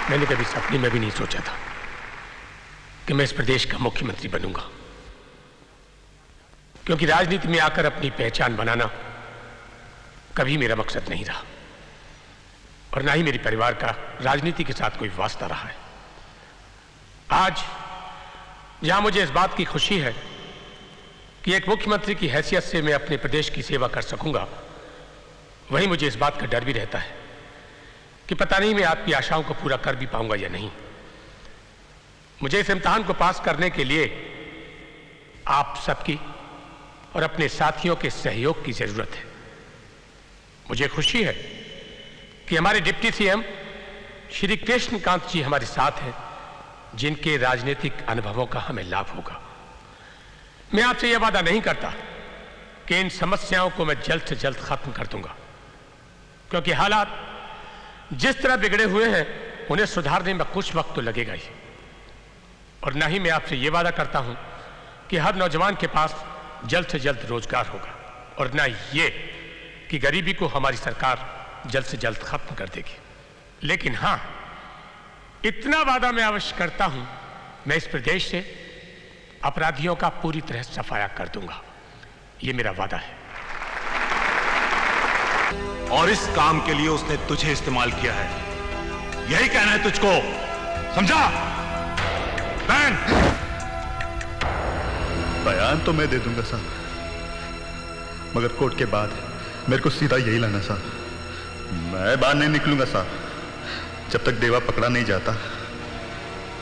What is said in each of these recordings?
मैंने कभी सपने में भी नहीं सोचा था कि मैं इस प्रदेश का मुख्यमंत्री बनूंगा, क्योंकि राजनीति में आकर अपनी पहचान बनाना कभी मेरा मकसद नहीं रहा और ना ही मेरे परिवार का राजनीति के साथ कोई वास्ता रहा है। आज जहां मुझे इस बात की खुशी है कि एक मुख्यमंत्री की हैसियत से मैं अपने प्रदेश की सेवा कर सकूंगा, वहीं मुझे इस बात का डर भी रहता है कि पता नहीं मैं आपकी आशाओं को पूरा कर भी पाऊंगा या नहीं। मुझे इस इम्तिहान को पास करने के लिए आप सबकी और अपने साथियों के सहयोग की जरूरत है। मुझे खुशी है कि हमारे डिप्टी सीएम श्री कृष्णकांत जी हमारे साथ हैं, जिनके राजनीतिक अनुभवों का हमें लाभ होगा। मैं आपसे यह वादा नहीं करता कि इन समस्याओं को मैं जल्द से जल्द खत्म कर दूंगा, क्योंकि हालात जिस तरह बिगड़े हुए हैं उन्हें सुधारने में कुछ वक्त तो लगेगा ही। और ना ही मैं आपसे यह वादा करता हूं कि हर नौजवान के पास जल्द से जल्द रोजगार होगा, और ना ये कि गरीबी को हमारी सरकार जल्द से जल्द खत्म कर देगी। लेकिन हां, इतना वादा मैं अवश्य करता हूं, मैं इस प्रदेश से अपराधियों का पूरी तरह सफाया कर दूंगा। यह मेरा वादा है। और इस काम के लिए उसने तुझे इस्तेमाल किया है, यही कहना है तुझको, समझा? बयान तो मैं दे दूंगा साहब, मगर कोर्ट के बाद मेरे को सीधा यही लाना साहब। मैं बाहर नहीं निकलूंगा साहब जब तक देवा पकड़ा नहीं जाता।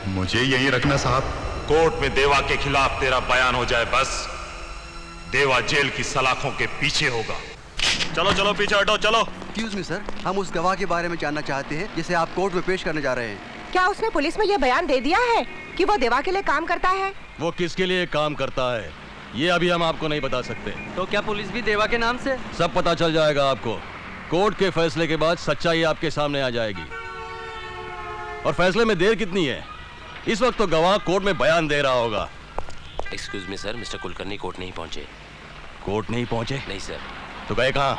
मुझे यहीं रखना साहब। कोर्ट में देवा के खिलाफ तेरा बयान हो जाए, बस देवा जेल की सलाखों के पीछे होगा। चलो चलो पीछे हटो, चलो। एक्सक्यूज मी सर, हम उस गवाह के बारे में जानना चाहते हैं जिसे आप कोर्ट में पेश करने जा रहे हैं। क्या उसने पुलिस में यह बयान दे दिया है कि वो देवा के लिए काम करता है? वो किसके लिए काम करता है ये अभी हम आपको नहीं बता सकते। तो क्या पुलिस भी देवा के नाम से? सब पता चल जाएगा आपको। कोर्ट के फैसले के बाद सच्चाई आपके सामने आ जाएगी। और फैसले में देर कितनी है? इस वक्त तो गवाह कोर्ट में बयान दे रहा होगा। Excuse me sir, mister Kulkarni court नहीं पहुंचे। कोर्ट नहीं पहुंचे? नहीं सर। तो गए कहाँ?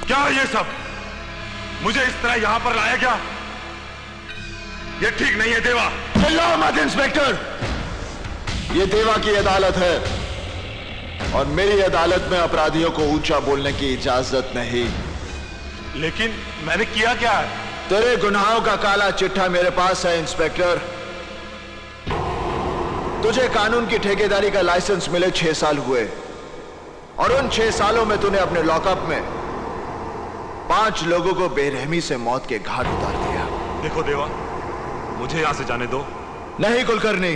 क्या ये सब? मुझे इस तरह यहां पर लाया गया, ये ठीक नहीं है देवा। चिल्लाओ मत इंस्पेक्टर, ये देवा की अदालत है और मेरी अदालत में अपराधियों को ऊंचा बोलने की इजाजत नहीं। लेकिन मैंने किया क्या है? तेरे गुनाहों का काला चिट्ठा मेरे पास है इंस्पेक्टर। तुझे कानून की ठेकेदारी का लाइसेंस मिले 6 साल हुए और उन 6 सालों में तूने अपने लॉकअप में 5 लोगों को बेरहमी से मौत के घाट उतार दिया। देखो देवा, मुझे यहां से जाने दो। नहीं कुलकर्णी,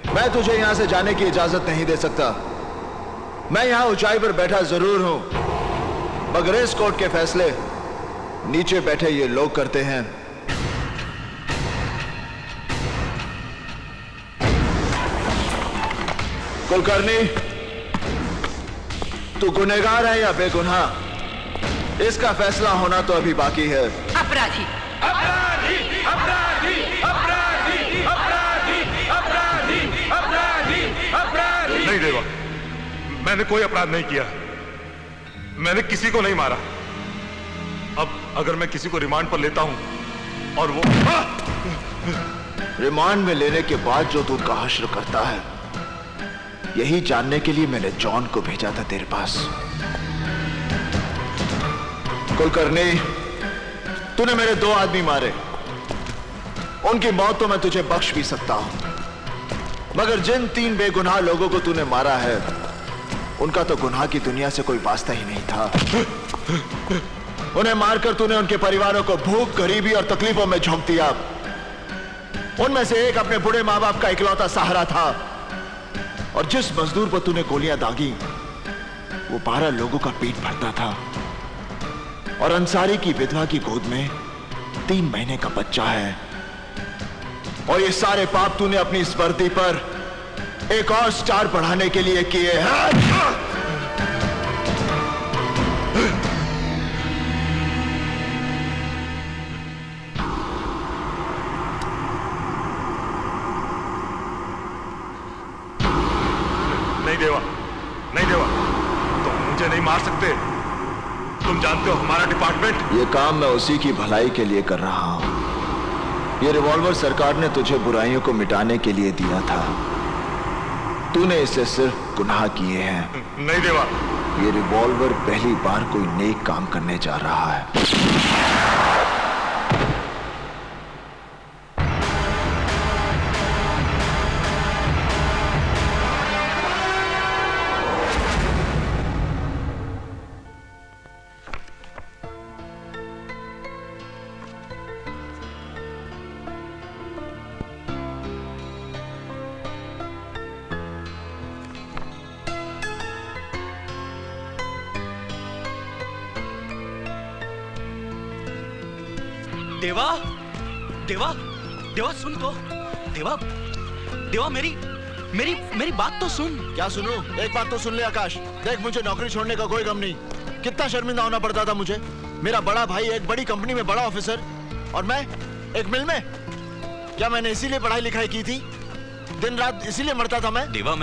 मैं तुझे यहां से जाने की इजाजत नहीं दे सकता। मैं यहां ऊंचाई पर बैठा जरूर हूं, मगर इस कोर्ट के फैसले नीचे बैठे ये लोग करते हैं। कुलकर्णी, तू गुनहगार है या बेगुनाह, इसका फैसला होना तो अभी बाकी है। अपराधी अपराधी अपराधी अपराधी अपराधी अपराधी अपराधी अपराधी। नहीं देवा, मैंने कोई अपराध नहीं किया, मैंने किसी को नहीं मारा। अब अगर मैं किसी को रिमांड पर लेता हूं और वो रिमांड में लेने के बाद जो तू उनका हश्र करता है, यही जानने के लिए मैंने जॉन को भेजा था तेरे पास। कुलकर्णी, तूने मेरे 2 आदमी मारे, उनकी मौत तो मैं तुझे बख्श भी सकता हूं, मगर जिन 3 बेगुनाह लोगों को तूने मारा है, उनका तो गुनाह की दुनिया से कोई वास्ता ही नहीं था। उन्हें मारकर तूने उनके परिवारों को भूख, गरीबी और तकलीफों में झोंक दिया। उनमें से एक अपने बूढ़े मां बाप का इकलौता सहारा था, और जिस मजदूर पर तूने गोलियां दागी वो 12 लोगों का पेट भरता था, और अंसारी की विधवा की गोद में 3 महीने का बच्चा है। और ये सारे पाप तूने अपनी इस वर्दी पर एक और स्टार बढ़ाने के लिए किए हैं। नहीं देवा, नहीं देवा, तुम मुझे नहीं मार सकते। तुम जानते हो हमारा डिपार्टमेंट। ये काम मैं उसी की भलाई के लिए कर रहा हूं। ये रिवॉल्वर सरकार ने तुझे बुराइयों को मिटाने के लिए दिया था, तूने इससे सिर्फ गुनाह किए हैं। नहीं देवा, ये रिवॉल्वर पहली बार कोई नेक काम करने जा रहा है। देवा, देवा, देवा सुन तो। देवा, देवा मेरी मेरी मेरी बात तो सुन। क्या सुनूं? एक बात तो सुन ले आकाश, देख मुझे नौकरी छोड़ने का कोई गम नहीं। कितना शर्मिंदा होना पड़ता था मुझे। मेरा बड़ा भाई एक बड़ी कंपनी में बड़ा ऑफिसर, और मैं एक मिल में। क्या मैंने इसीलिए पढ़ाई लिखाई की थी? दिन रात इसीलिए मरता था मैं? देवा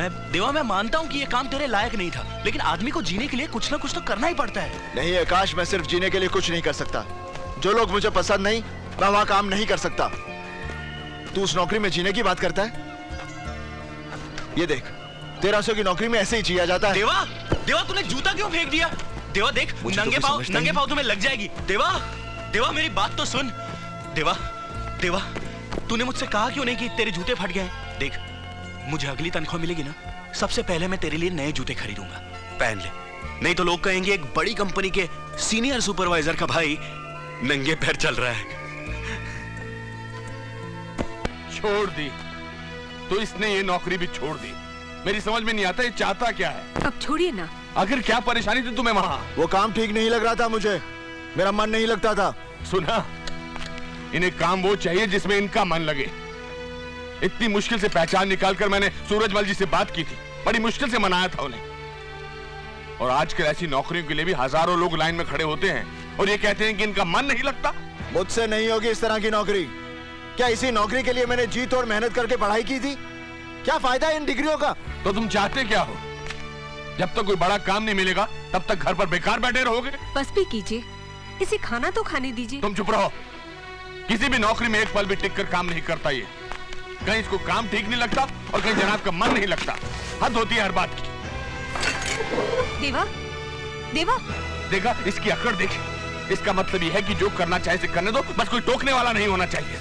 मैं मानता हूँ कि ये काम तेरे लायक नहीं था, लेकिन आदमी को जीने के लिए कुछ ना कुछ तो करना ही पड़ता है। नहीं आकाश, मैं सिर्फ जीने के लिए कुछ नहीं कर सकता। जो लोग मुझे पसंद नहीं, मैं वहां काम नहीं कर सकता। तू उस नौकरी में जीने की बात करता है? ये देख, 1300 की नौकरी में ऐसे ही जिया जाता है। देवा, देवा तूने जूता क्यों फेंक दिया? देवा देख, नंगे पाँव तुम्हें लग जाएगी। देवा, देवा मेरी बात तो सुन। देवा, देवा तूने मुझसे कहा क्यों नहीं कि तेरे जूते फट गए? देख, मुझे अगली तनख्वाह मिलेगी ना, सबसे पहले मैं तेरे लिए नए जूते खरीदूंगा, पहन ले। नहीं तो लोग कहेंगे एक बड़ी कंपनी के सीनियर सुपरवाइजर का भाई नंगे पैर चल रहा है। छोड़ दी तो इसने ये नौकरी भी छोड़ दी। मेरी समझ में नहीं आता ये चाहता क्या है। अब छोड़िए ना। आखिर क्या परेशानी थी तुम्हें वहां? वो काम ठीक नहीं लग रहा था मुझे, मेरा मन नहीं लगता था। सुना, इन्हें काम वो चाहिए जिसमें इनका मन लगे। इतनी मुश्किल से पहचान निकालकर मैंने सूरजमल जी से बात की थी, बड़ी मुश्किल से मनाया था उन्हें। और आजकल ऐसी नौकरियों के लिए भी हजारों लोग लाइन में खड़े होते हैं और ये कहते हैं कि इनका मन नहीं लगता। मुझसे नहीं होगी इस तरह की नौकरी। क्या इसी नौकरी के लिए मैंने जी तोड़ मेहनत करके पढ़ाई की थी? क्या फायदा इन डिग्रियों का? तो तुम चाहते क्या हो? जब तक कोई बड़ा काम नहीं मिलेगा तब तक घर पर बेकार बैठे रहोगे? बस भी कीजिए, इसे खाना तो खाने दीजिए। तुम चुप रहो। किसी भी नौकरी में एक पल भी टिक कर काम नहीं करता ये। कहीं इसको काम ठीक नहीं लगता और कहीं जनाब का मन नहीं लगता। हद होती है हर बात की। देवा, देवा देखा इसकी अकड़ देखी। इसका मतलब ये है कि जो करना चाहे इसे करने दो, बस कोई टोकने वाला नहीं होना चाहिए।